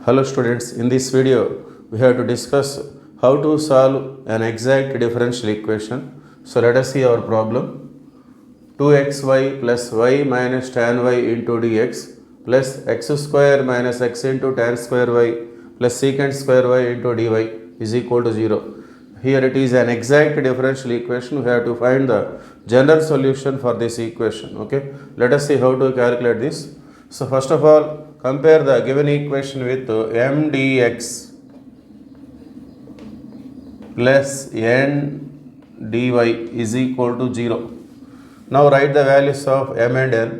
Hello students, in this video we have to discuss how to solve an exact differential equation. So let us see our problem. 2xy plus y minus tan y into dx plus x square minus x into tan square y plus secant square y into dy is equal to 0. Here it is an exact differential equation. We have to find the general solution for this equation. Okay, let us see how to calculate this. So first of all, compare the given equation with m dx plus n dy is equal to 0. Now write the values of m and n.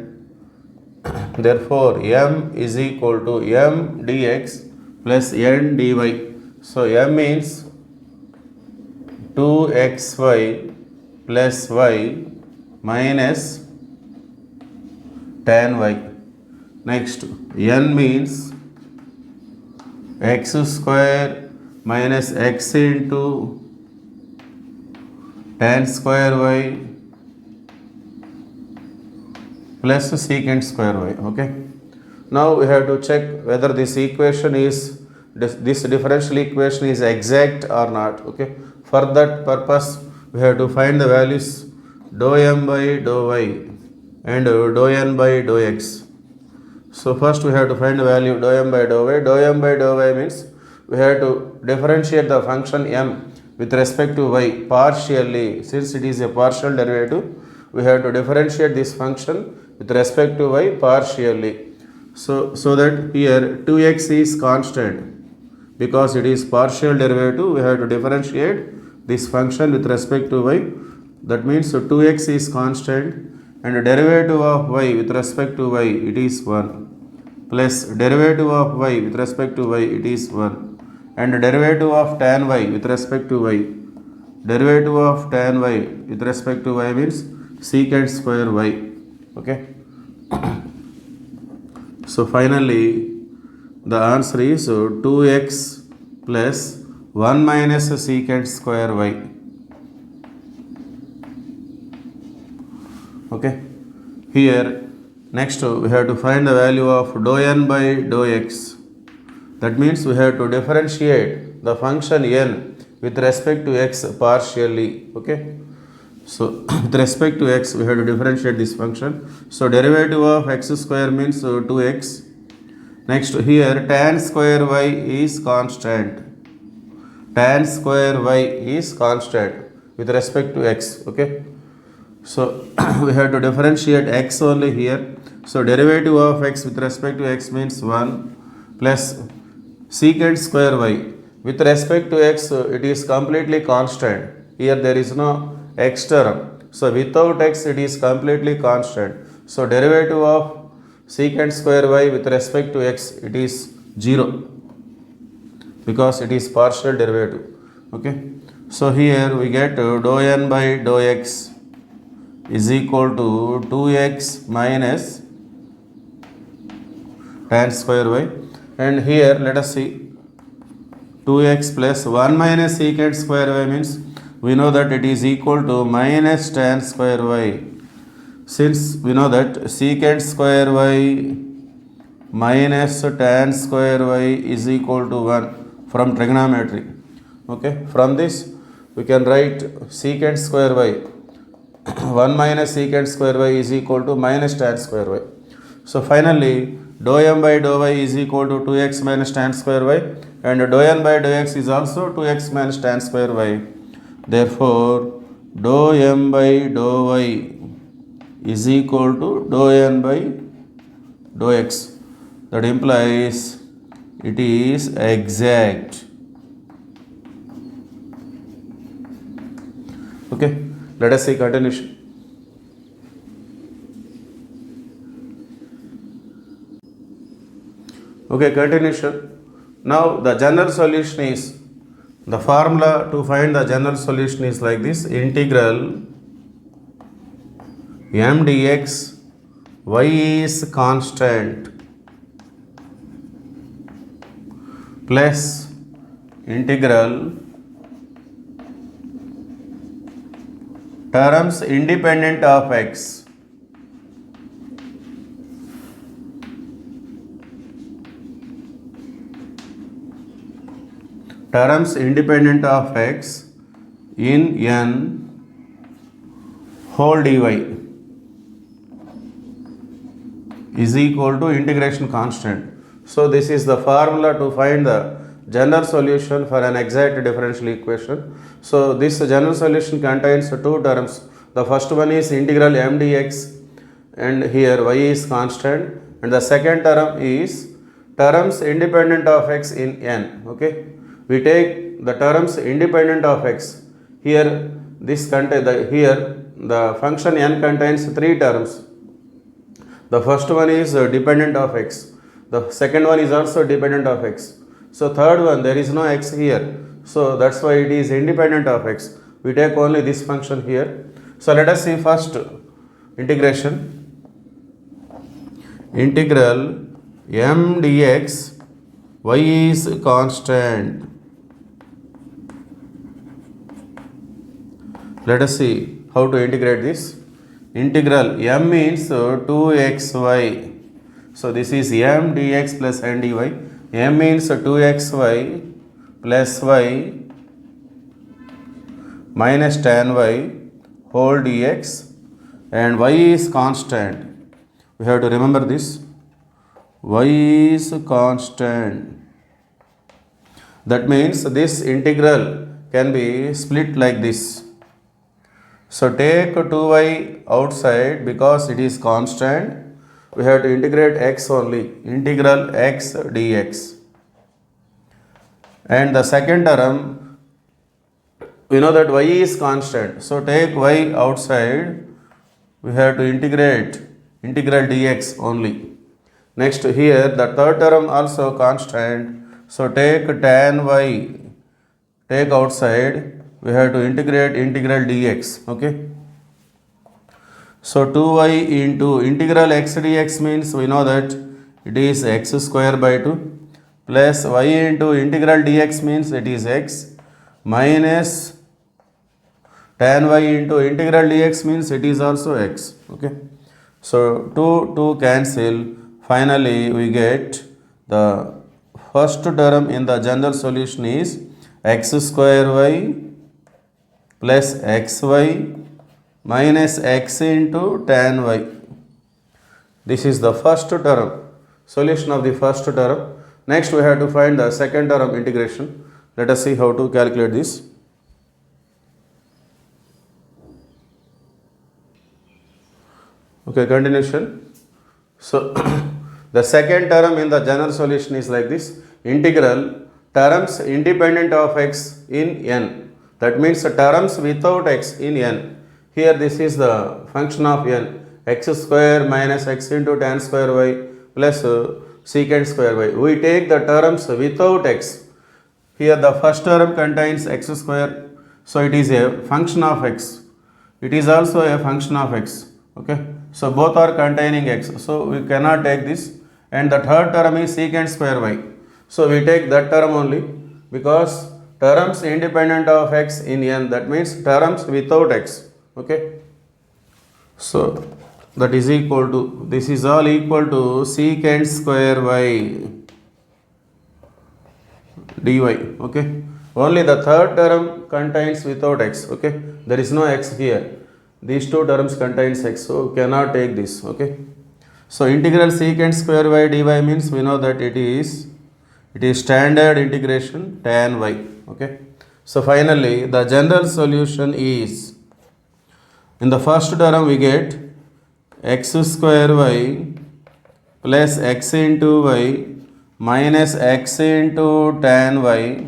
Therefore m is equal to m dx plus n dy. So m means 2xy plus y minus tan y. Next, n means x square minus x into tan square y plus secant square y. Okay. Now we have to check whether this equation is this differential equation is exact or not. Okay. For that purpose, we have to find the values dou m by dou y and dou n by dou x. So first we have to find the value dou m by dou y. Dou m by dou y means we have to differentiate the function m with respect to y partially. Since it is a partial derivative, we have to differentiate this function with respect to y partially. So that here 2x is constant. Because it is partial derivative, we have to differentiate this function with respect to y. That means 2x is constant and derivative of y with respect to y it is 1 plus derivative of y with respect to y it is 1 and derivative of tan y with respect to y. Derivative of tan y with respect to y means secant square y. Okay. So finally the answer is 2x plus 1 minus secant square y. Okay. Here next we have to find the value of dou n by dou x. That means we have to differentiate the function n with respect to x partially. Okay. So with respect to x we have to differentiate this function. So derivative of x square means 2x. Next here tan square y is constant. Tan square y is constant with respect to x. Okay. So we have to differentiate x only here. So derivative of x with respect to x means 1 plus secant square y. With respect to x it is completely constant. Here there is no x term. So without x it is completely constant. So derivative of secant square y with respect to x it is 0 because it is partial derivative. Okay. So here we get dou n by dou x is equal to 2x minus tan square y, and here let us see 2x plus 1 minus secant square y means we know that it is equal to minus tan square y. Since we know that secant square y minus tan square y is equal to 1 from trigonometry. Okay, from this we can write secant square y 1 minus secant square y is equal to minus tan square y. So finally dou m by dou y is equal to 2x minus tan square y and dou n by dou x is also 2x minus tan square y. Therefore dou m by dou y is equal to dou n by dou x. That implies it is exact. Okay, let us see continuation. Okay, continuation. Now the general solution is, the formula to find the general solution is like this: integral m dx y is constant plus integral terms independent of x terms independent of x in n whole dy is equal to integration constant. So this is the formula to find the general solution for an exact differential equation. So this general solution contains two terms. The first one is integral m dx, and here y is constant, and the second term is terms independent of x in n. Okay, we take the terms independent of x. Here the function n contains three terms. The first one is dependent of x. The second one is also dependent of x. So third one, there is no x here. So that's why it is independent of x. We take only this function here. So let us see first integration. Integral m dx, y is constant. Let us see how to integrate this. Integral m means 2xy. So this is m dx plus n dy. M means 2xy plus y minus tan y whole dx, and y is constant. We have to remember this. Y is constant. That means this integral can be split like this. So take 2y outside because it is constant. We have to integrate x only. Integral x dx. And the second term, we know that y is constant. So take y outside. We have to integrate integral dx only. Next here the third term also constant. So take tan y. Take outside. We have to integrate integral dx. Okay. So 2y into integral x dx means we know that it is x square by 2 plus y into integral dx means it is x minus tan y into integral dx means it is also x. Okay. So 2 cancel. Finally we get the first term in the general solution is x square y plus xy minus x into tan y. This is the first term, solution of the first term. Next we have to find the second term integration. Let us see how to calculate this. Okay, continuation. So the second term in the general solution is like this. Integral terms independent of x in n. That means terms without x in n. Here this is the function of n, x square minus x into tan square y plus secant square y. We take the terms without x. Here the first term contains x square, so it is a function of x. It is also a function of x. Okay, so both are containing x, so we cannot take this. And the third term is secant square y. So we take that term only because terms independent of x in n, that means terms without x. Okay, so that is equal to, this is all equal to secant square y dy. Okay, only the third term contains without x. Okay, there is no x here. These two terms contains x, so we cannot take this. Okay, so integral secant square y dy means we know that it is standard integration tan y. Okay, so finally the general solution is, in the first term we get x square y plus x into y minus x into tan y,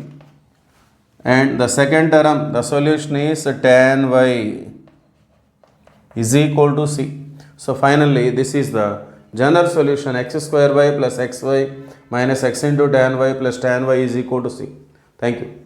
and the second term, the solution is tan y is equal to c. So finally this is the general solution, x square y plus xy minus x into tan y plus tan y is equal to c. Thank you.